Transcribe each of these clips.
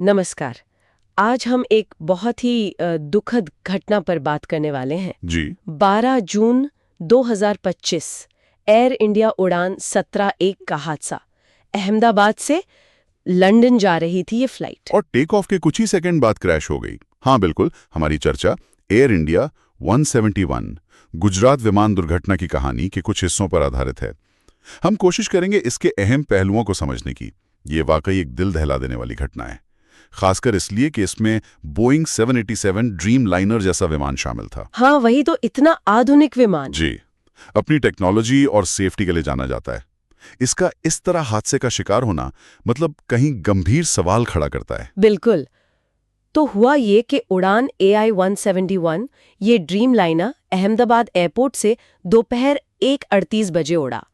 नमस्कार। आज हम एक बहुत ही दुखद घटना पर बात करने वाले हैं। जी। 12 जून 2025 एयर इंडिया उड़ान 17-1 का हादसा। अहमदाबाद से लंदन जा रही थी ये फ्लाइट। और टेक ऑफ के कुछ ही सेकंड बाद क्रैश हो गई। हाँ बिल्कुल, हमारी चर्चा एयर इंडिया 171 गुजरात विमान दुर्घटना की कहानी के कुछ हिस्सों पर आधारित है। हम कोशिश करेंगे इसके अहम पहलुओं को समझने की। ये वाकई एक दिल दहला देने वाली घटना है, खासकर इसलिए कि इसमें बोइंग 787 ड्रीम लाइनर जैसा विमान शामिल था। हाँ, वही तो, इतना आधुनिक विमान। जी, अपनी टेक्नोलॉजी और सेफ्टी के लिए जाना जाता है। इसका इस तरह हादसे का शिकार होना मतलब कहीं गंभीर सवाल खड़ा करता है। बिल्कुल। तो हुआ ये कि उड़ान AI 171 ये ड्रीम लाइनर अहमदाबाद एयरपोर्ट से दोपहर 1:38 बजे उड़ा।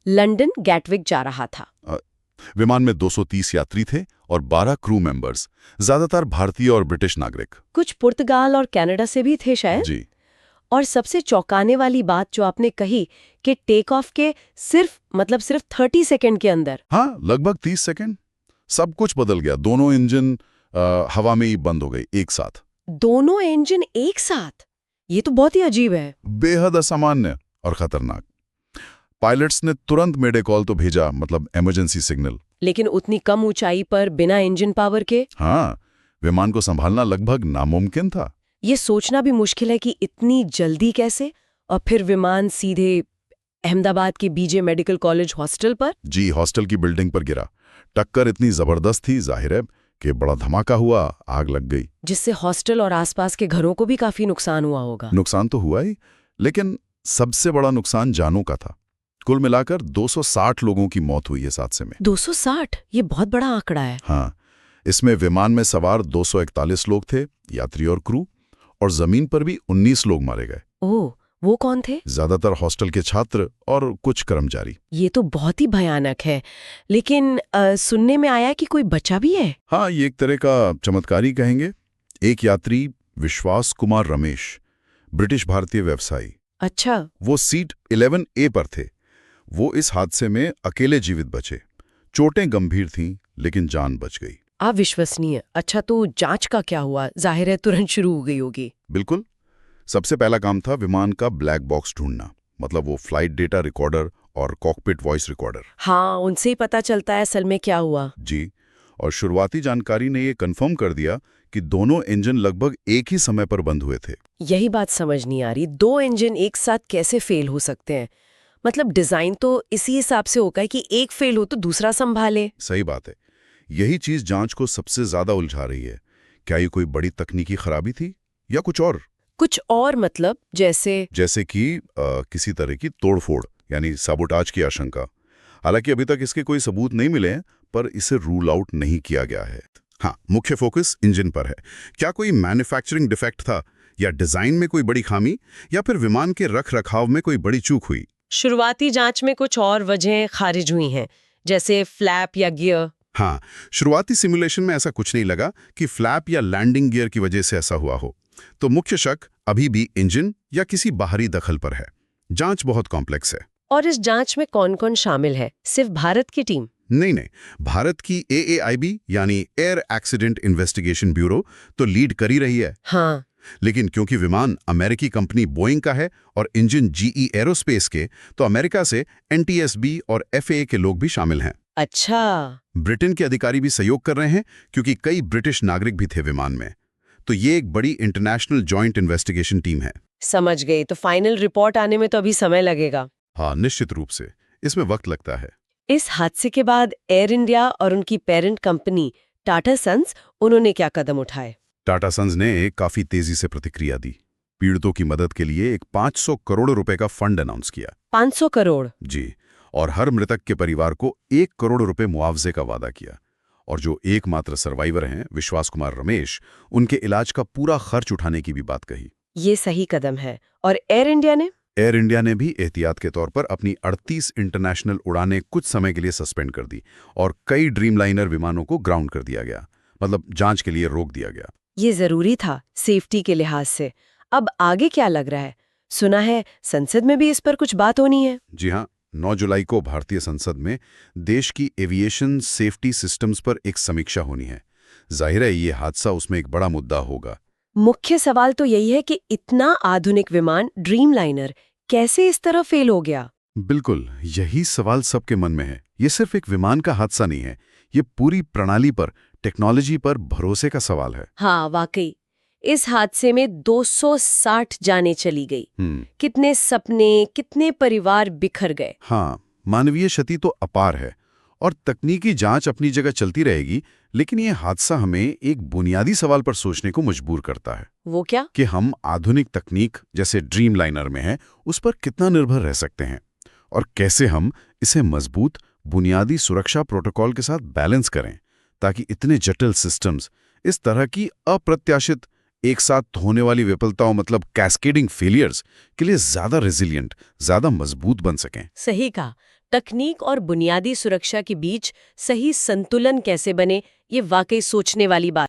लंदन गैटविक जा रहा था। विमान में 230 यात्री थे और 12 क्रू मेंबर्स, ज्यादातर भारतीय और ब्रिटिश नागरिक। कुछ पुर्तगाल और कनाडा से भी थे शायद। जी। और सबसे चौंकाने वाली बात जो आपने कही कि टेक ऑफ के सिर्फ 30 सेकंड के अंदर। हाँ, लगभग 30 सेकंड सब कुछ बदल गया। दोनों इंजन हवा में ही बंद हो गई एक साथ। दोनों इंजन एक साथ? ये तो बहुत ही अजीब है। बेहद असामान्य और खतरनाक। पायलट्स ने तुरंत मेडे कॉल तो भेजा, मतलब इमरजेंसी सिग्नल। लेकिन उतनी कम ऊंचाई पर बिना इंजन पावर के? हाँ, विमान को संभालना लगभग नामुमकिन था। ये सोचना भी मुश्किल है कि इतनी जल्दी कैसे, और फिर विमान सीधे अहमदाबाद के बीजे मेडिकल कॉलेज हॉस्टल पर। जी, हॉस्टल की बिल्डिंग पर गिरा। टक्कर इतनी जबरदस्त थी, जाहिर है कि बड़ा धमाका हुआ, आग लग गई, जिससे हॉस्टल और आसपास के घरों को भी काफी नुकसान हुआ होगा। नुकसान तो हुआ ही, लेकिन सबसे बड़ा नुकसान जानों का था। कुल मिलाकर 260 लोगों की मौत हुई इस हादसे में। 260? ये बहुत बड़ा आंकड़ा है। हाँ, इसमें विमान में सवार 241 लोग थे, यात्री और क्रू, और जमीन पर भी 19 लोग मारे गए। ओह, वो कौन थे? ज्यादातर हॉस्टल के छात्र और कुछ कर्मचारी। ये तो बहुत ही भयानक है। लेकिन सुनने में आया कि कोई बचा भी है। हाँ, ये एक तरह का चमत्कार ही कहेंगे। एक यात्री विश्वास कुमार रमेश, ब्रिटिश भारतीय व्यवसायी। अच्छा। वो सीट 11A पर थे। वो इस हादसे में अकेले जीवित बचे। चोटें गंभीर थीं, लेकिन जान बच गई। अविश्वसनीय। अच्छा, तो जांच का क्या हुआ? जाहिर है तुरंत शुरू हो गई होगी। बिल्कुल। सबसे पहला काम था विमान का ब्लैक बॉक्स ढूंढना, मतलब वो फ्लाइट डेटा रिकॉर्डर और कॉकपिट वॉइस रिकॉर्डर। हाँ, उनसे ही पता चलता है असल में क्या हुआ। जी, और शुरुआती जानकारी ने ये कंफर्म कर दिया कि दोनों इंजन लगभग एक ही समय पर बंद हुए थे। यही बात समझ नहीं आ रही, दो इंजन एक साथ कैसे फेल हो सकते हैं? मतलब डिजाइन तो इसी हिसाब से होगा कि एक फेल हो तो दूसरा संभाले। सही बात है। यही चीज जांच को सबसे ज्यादा उलझा रही है। क्या ये कोई बड़ी तकनीकी खराबी थी या कुछ और? कुछ और मतलब? जैसे कि किसी तरह की तोड़फोड़, यानी साबोटाज की आशंका। हालांकि अभी तक इसके कोई सबूत नहीं मिले हैं, पर इसे रूल आउट नहीं किया गया है। हाँ, मुख्य फोकस इंजन पर है। क्या कोई मैन्युफैक्चरिंग डिफेक्ट था, या डिजाइन में कोई बड़ी खामी, या फिर विमान के रख रखाव में कोई बड़ी चूक हुई? शुरुआती जांच में कुछ और वजहें खारिज हुई हैं, जैसे फ्लैप या गियर। हाँ, शुरुआती सिमुलेशन में ऐसा कुछ नहीं लगा कि फ्लैप या लैंडिंग गियर की वजह से ऐसा हुआ हो। तो मुख्य शक अभी भी इंजन या किसी बाहरी दखल पर है। जांच बहुत कॉम्प्लेक्स है। और इस जांच में कौन-कौन शामिल है? सिर्फ भारत की टीम? नहीं, भारत की AAIB यानी एयर एक्सीडेंट इन्वेस्टिगेशन ब्यूरो तो लीड कर ही रही है। हाँ। लेकिन क्योंकि विमान अमेरिकी कंपनी बोइंग का है और इंजन GE एरोस्पेस के, तो अमेरिका से NTSB और FAA के लोग भी शामिल हैं। अच्छा। ब्रिटेन के अधिकारी भी सहयोग कर रहे हैं, क्योंकि कई ब्रिटिश नागरिक भी थे विमान में। तो ये एक बड़ी इंटरनेशनल जॉइंट इन्वेस्टिगेशन टीम है। समझ गई। तो फाइनल रिपोर्ट आने में तो अभी समय लगेगा। हाँ, निश्चित रूप से इसमें वक्त लगता है। इस हादसे के बाद एयर इंडिया और उनकी पेरेंट कंपनी टाटा सन्स, उन्होंने क्या कदम उठाए? टाटा सन्स ने काफी तेजी से प्रतिक्रिया दी। पीड़ितों की मदद के लिए एक 500 करोड़ रुपए का फंड अनाउंस किया। 500 करोड़? जी, और हर मृतक के परिवार को 1 करोड़ रुपए मुआवजे का वादा किया। और जो एकमात्र सर्वाइवर हैं, विश्वास कुमार रमेश, उनके इलाज का पूरा खर्च उठाने की भी बात कही। ये सही कदम है। और एयर इंडिया ने? एयर इंडिया ने भी एहतियात के तौर पर अपनी 38 इंटरनेशनल उड़ानें कुछ समय के लिए सस्पेंड कर दी, और कई ड्रीमलाइनर विमानों को ग्राउंड कर दिया गया, मतलब जांच के लिए रोक दिया गया। ये जरूरी था सेफ्टी के लिहाज से। अब आगे क्या लग रहा है? सुना है संसद में भी इस पर कुछ बात होनी है। जी हाँ, 9 जुलाई को भारतीय संसद में देश की एविएशन सेफ्टी सिस्टम्स पर एक समीक्षा होनी है। जाहिर है ये हादसा उसमें एक बड़ा मुद्दा होगा। मुख्य सवाल तो यही है कि इतना आधुनिक विमान ड्रीमलाइनर कैसे इस तरह फेल हो गया। बिल्कुल, यही सवाल सबके मन में है। ये सिर्फ एक विमान का हादसा नहीं है, ये पूरी प्रणाली पर, टेक्नोलॉजी पर भरोसे का सवाल है। हाँ वाकई, इस हादसे में 260 जानें चली गई। कितने सपने, कितने परिवार बिखर गए। हाँ, मानवीय क्षति तो अपार है और तकनीकी जांच अपनी जगह चलती रहेगी, लेकिन ये हादसा हमें एक बुनियादी सवाल पर सोचने को मजबूर करता है। वो क्या? कि हम आधुनिक तकनीक जैसे ड्रीमलाइनर में है उस पर कितना निर्भर रह सकते हैं और कैसे हम इसे मजबूत बुनियादी सुरक्षा प्रोटोकॉल के साथ बैलेंस करें ताकि इतने जटिल सिस्टम्स इस तरह की अप्रत्याशित एक साथ होने वाली विफलताओं मतलब कैस्केडिंग फेलियर्स के लिए ज्यादा रेजिलिएंट, ज्यादा मजबूत बन सकें। सही कहा। तकनीक और बुनियादी सुरक्षा के बीच सही संतुलन कैसे बने, ये वाकई सोचने वाली बात।